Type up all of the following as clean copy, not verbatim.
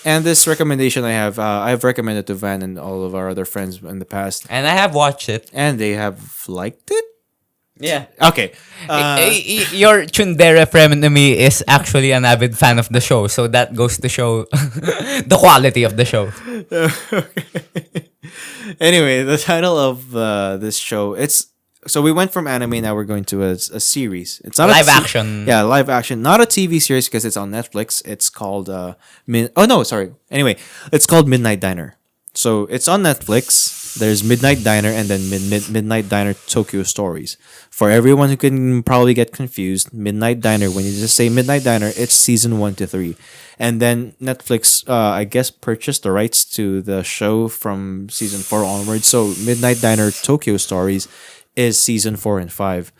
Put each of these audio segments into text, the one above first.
And this recommendation I've recommended to Van and all of our other friends in the past, And I have watched it. and they have liked it. Yeah. Okay. Your Chundere frenemy is actually an avid fan of the show, so that goes to show the quality of the show. Anyway, the title of this show, it's so we went from anime, now we're going to a series. It's not Live action. Yeah, live action, not a TV series because it's on Netflix. It's called oh no, sorry. Anyway, it's called Midnight Diner. So it's on Netflix. There's Midnight Diner and then Midnight Diner Tokyo Stories. For everyone who can probably get confused, Midnight Diner, when you just say Midnight Diner, it's season 1 to 3. And then Netflix, I guess, purchased the rights to the show from season 4 onwards. So Midnight Diner Tokyo Stories is season 4 and 5.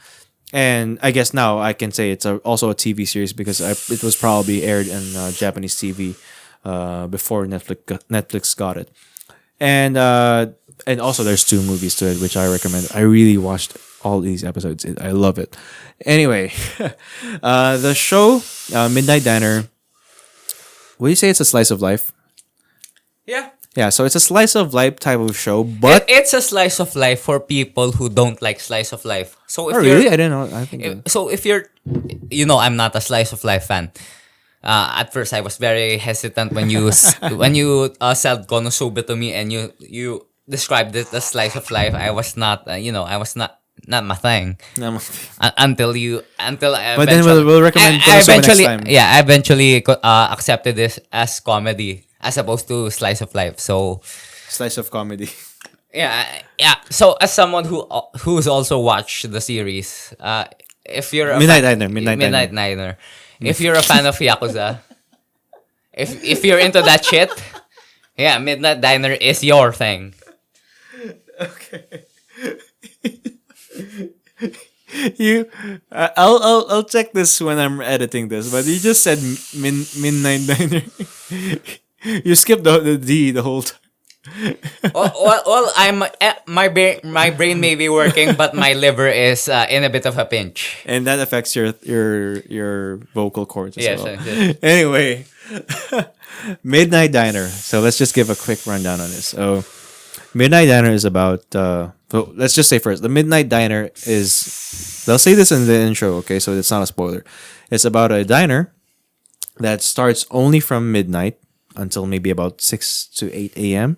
And I guess now I can say it's also a TV series because it was probably aired in Japanese TV before Netflix got it. And also there's 2 movies to it, which I recommend. I really watched all these episodes. I love it. Anyway, the show, Midnight Diner, would you say it's a slice of life? Yeah. Yeah, so it's a slice of life type of show, but... It's a slice of life for people who don't like slice of life. So if Oh, you're, really? I didn't know. I think... So if you're, I'm not a slice of life fan. At first, I was very hesitant when you said konosuba to me and you described it as slice of life. I was not, I was not my thing. No. Until I But then we'll recommend Konosuba next time. Yeah, I eventually accepted this as comedy as opposed to slice of life. So Slice of comedy. yeah. So as someone who's also watched the series, if you're a Midnight fan, Diner. Midnight Diner, if you're a fan of Yakuza, if you're into that shit, yeah, Midnight Diner is your thing. Okay. I'll check this when I'm editing this, but you just said Midnight Diner. You skipped the D the whole time. Well, my brain may be working, but my liver is in a bit of a pinch. And that affects your vocal cords as Yes, well. yes. Anyway, Midnight Diner. So let's just give a quick rundown on this. So Midnight Diner is about so let's just say first, the Midnight Diner is, they'll say this in the intro, okay, so it's not a spoiler. It's about a diner that starts only from midnight until maybe about 6 to 8 a.m.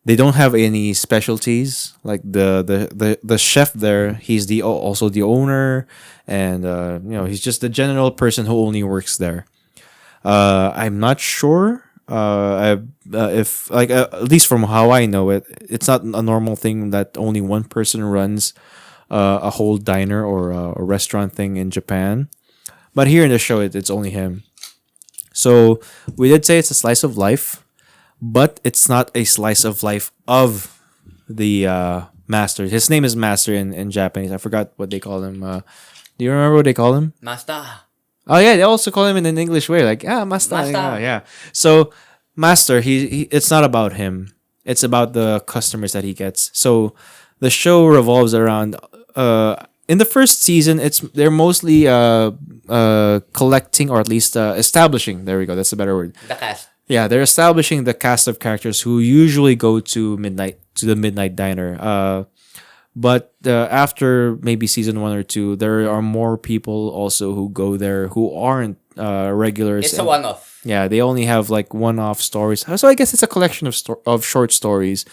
They don't have any specialties. Like the chef there, he's also the owner, and he's just the general person who only works there. I'm not sure if at least from how I know it, it's not a normal thing that only one person runs a whole diner or a restaurant thing in Japan. But here in the show, it's only him. So we did say it's a slice of life, but it's not a slice of life of the master. His name is Master in Japanese. I forgot what they call him. Do you remember what they call him? Master. Oh yeah, they also call him in an English way, like Master. Yeah. So Master, he it's not about him. It's about the customers that he gets. So the show revolves around in the first season, they're mostly collecting, or at least establishing. There we go. That's a better word. The cast. Yeah, they're establishing the cast of characters who usually go to the Midnight Diner. But after maybe season 1 or 2, there are more people also who go there who aren't regulars. It's a one-off. Yeah, they only have like one-off stories. So I guess it's a collection of short stories.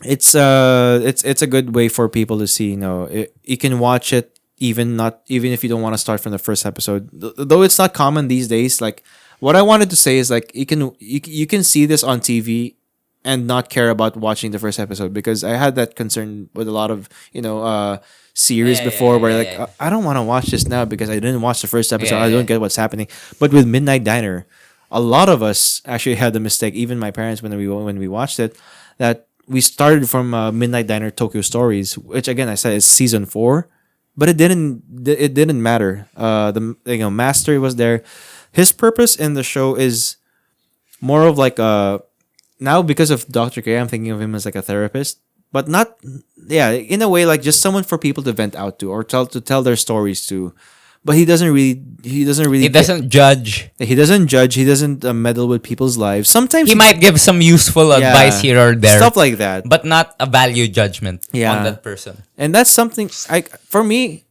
It's a good way for people to see. You can watch it even if you don't want to start from the first episode. Though it's not common these days. Like what I wanted to say is like you can see this on TV and not care about watching the first episode, because I had that concern with a lot of series before where I don't want to watch this now because I didn't watch the first episode. I don't get what's happening. But with Midnight Diner, a lot of us actually had the mistake. Even my parents when we watched it, that we started from Midnight Diner Tokyo Stories, which again I said is season 4, but it didn't matter. The Master was there. His purpose in the show is more of like now because of Dr. K, I'm thinking of him as like a therapist, but not in a way like just someone for people to vent out to or tell their stories to. but he doesn't really He doesn't judge. he doesn't judge. He doesn't meddle with people's lives. Sometimes He might give some useful advice here or there, stuff like that. but not a value judgment Yeah. on that person. And that's something for me.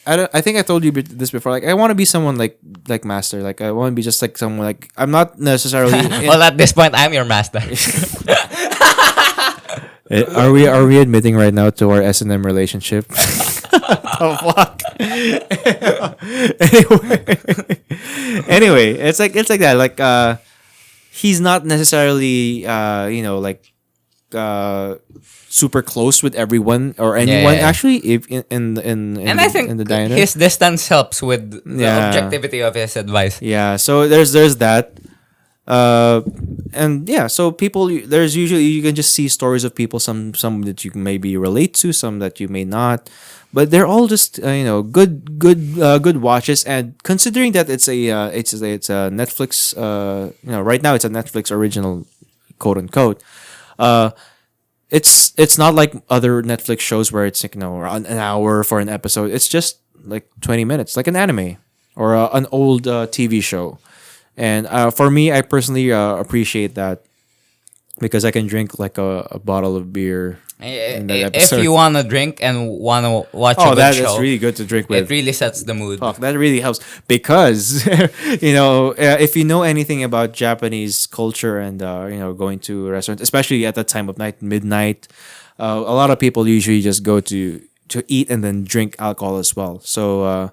I think I told you this before. Like I want to be someone like Master. Like I want to be just like someone like I'm not necessarily. Well, at this point, I'm your master. Are we admitting right now to our S&M relationship? Oh fuck. Anyway, it's like that. Like he's not necessarily like super close with everyone or anyone. Yeah. Actually, if in And I think in the diner. his distance helps with the Yeah. objectivity of his advice. Yeah, so there's that. And yeah, so there's usually you can just see stories of people, some that you can maybe relate to, some that you may not, but they're all just good watches. And considering that it's a Netflix, right now it's a Netflix original, quote unquote. It's not like other Netflix shows where it's like around an hour for an episode. It's just like 20 minutes, like an anime or an old TV show. And for me, I personally appreciate that because I can drink like a bottle of beer in that If episode. you want to drink and want to watch a Oh, good that show, is really good to drink with. it really sets the mood. Fuck, that really helps because if you know anything about Japanese culture and going to restaurants, especially at that time of night, midnight, a lot of people usually just go to eat and then drink alcohol as well. So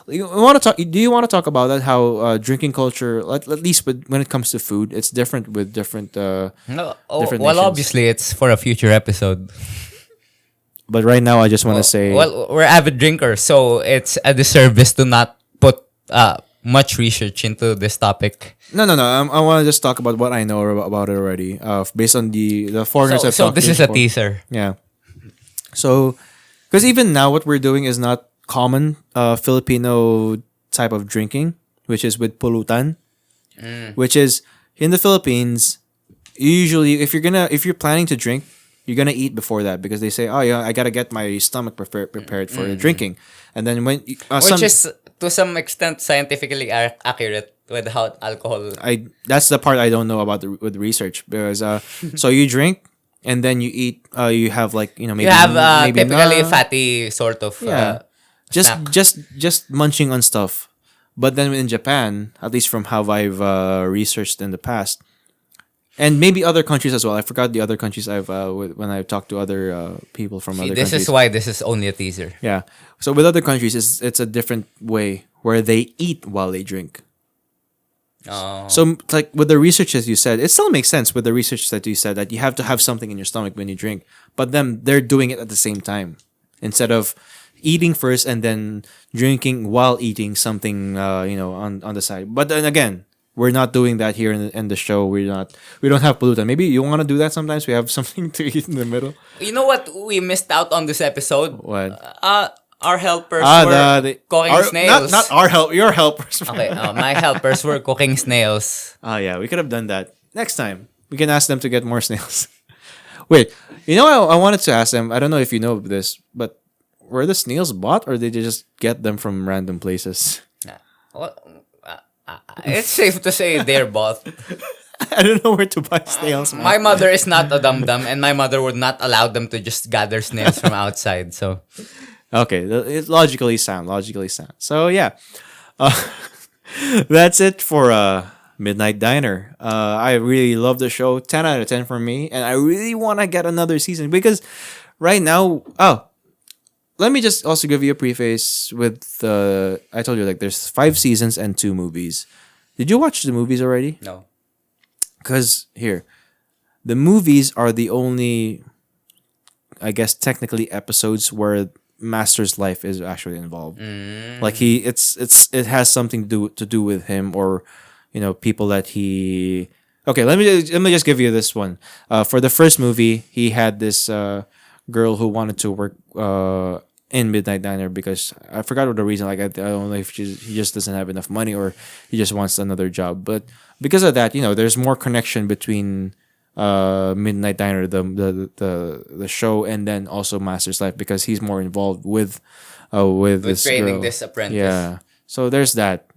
you want to talk? Do you want to talk about that? How drinking culture, at least when it comes to food, it's different with different. No, different well, nations. obviously, it's for a future episode. But right now, I just want to say, Well, we're avid drinkers, so it's a disservice to not put much research into this topic. no. I want to just talk about what I know about it already. Based on the foreigners I've So talked this to is a before. teaser. Yeah. So, because even now, what we're doing is not common Filipino type of drinking, which is with pulutan, which is in the Philippines. Usually, if you're planning to drink, you're gonna eat before that because they say, oh yeah, I gotta get my stomach prepared for the drinking, and then when Which is to some extent scientifically accurate with how alcohol. that's the part I don't know about with research because so you drink and then you eat you have like maybe You have maybe typically na- fatty sort of just snack. just munching on stuff. But then in Japan, at least from how I've researched in the past, and maybe other countries as well. I forgot the other countries when I talked to other people from other This countries. is why this is only a teaser. Yeah. So with other countries, it's a different way where they eat while they drink. Oh. So like with the research as you said, it still makes sense with the research that you said that you have to have something in your stomach when you drink. But then they're doing it at the same time instead of eating first and then drinking while eating something on the side. But then again, we're not doing that here in the show. We don't have pollutant. Maybe you want to do that sometimes. We have something to eat in the middle. You know what we missed out on this episode? What? Our helpers were cooking snails. Not our help. Your helpers. Okay, my helpers were cooking snails. Oh yeah, we could have done that next time. We can ask them to get more snails. Wait, I wanted to ask them. I don't know if you know this, but were the snails bought or did they just get them from random places? Well, it's safe to say they're both. I don't know where to buy snails. Man. My mother is not a dum-dum, and my mother would not allow them to just gather snails from outside. So, Okay, it's logically sound. So yeah, uh, that's it for Midnight Diner. I really love the show. 10 out of 10 for me, and I really want to get another season because right now. Oh, let me just also give you a preface with I told you like there's 5 seasons and 2 movies. Did you watch the movies already? no. Because here, the movies are the only, I guess, technically episodes where Master's life is actually involved. Like it has something to do with him or, people that he. Okay, let me just give you this one. For the first movie, he had this girl who wanted to work in Midnight Diner because I forgot what the reason. Like I don't know if he just doesn't have enough money or he just wants another job. But because of that, there's more connection between Midnight Diner, the show, and then also Master's life because he's more involved with With this training girl. this apprentice. Yeah. So there's that.